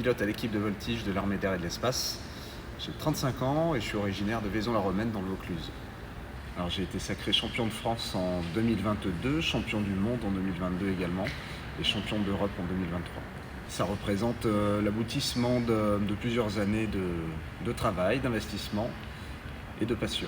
pilote à l'équipe de voltige de l'armée d'air et de l'espace. J'ai 35 ans et je suis originaire de Vaison-la-Romaine dans le Vaucluse. Alors j'ai été sacré champion de France en 2022, champion du monde en 2022 également et champion d'Europe en 2023. Ça représente l'aboutissement de plusieurs années de travail, d'investissement et de passion.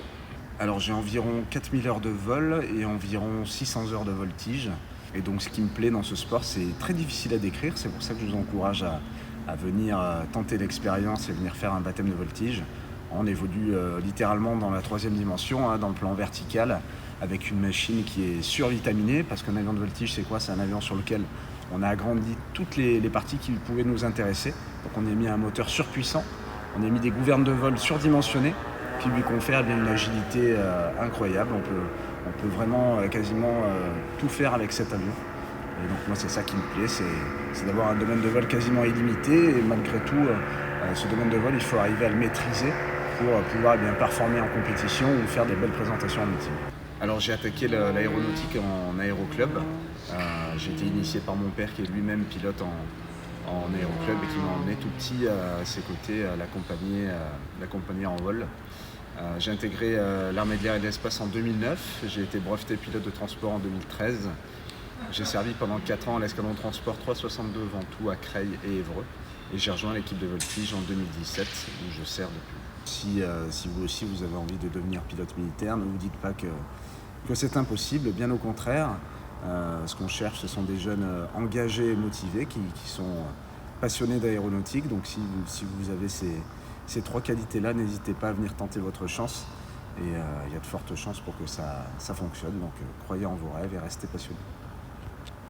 Alors j'ai environ 4000 heures de vol et environ 600 heures de voltige. Et donc ce qui me plaît dans ce sport, c'est très difficile à décrire, c'est pour ça que je vous encourage à venir tenter l'expérience et venir faire un baptême de voltige. On évolue littéralement dans la troisième dimension, dans le plan vertical, avec une machine qui est survitaminée, parce qu'un avion de voltige, c'est quoi? C'est un avion sur lequel on a agrandi toutes les parties qui pouvaient nous intéresser. Donc on a mis un moteur surpuissant, on a mis des gouvernes de vol surdimensionnées, qui lui confère une agilité incroyable. On peut vraiment quasiment tout faire avec cet avion. Et donc moi c'est ça qui me plaît, c'est d'avoir un domaine de vol quasiment illimité et malgré tout ce domaine de vol il faut arriver à le maîtriser pour pouvoir performer en compétition ou faire des belles présentations en meeting. Alors j'ai attaqué l'aéronautique en aéroclub. J'ai été initié par mon père qui est lui-même pilote en aéroclub et qui m'a emmené tout petit à ses côtés, l'accompagner en vol. J'ai intégré l'armée de l'air et de l'espace en 2009, j'ai été breveté pilote de transport en 2013. J'ai servi pendant 4 ans à l'escadron de transport 362 Ventoux à Creil et Évreux. Et j'ai rejoint l'équipe de voltige en 2017 où je sers depuis. Si vous aussi vous avez envie de devenir pilote militaire, ne vous dites pas que c'est impossible, bien au contraire. Ce qu'on cherche, ce sont des jeunes engagés et motivés qui sont passionnés d'aéronautique. Donc si vous avez ces 3 qualités-là, n'hésitez pas à venir tenter votre chance. Et il y a de fortes chances pour que ça fonctionne. Donc croyez en vos rêves et restez passionnés.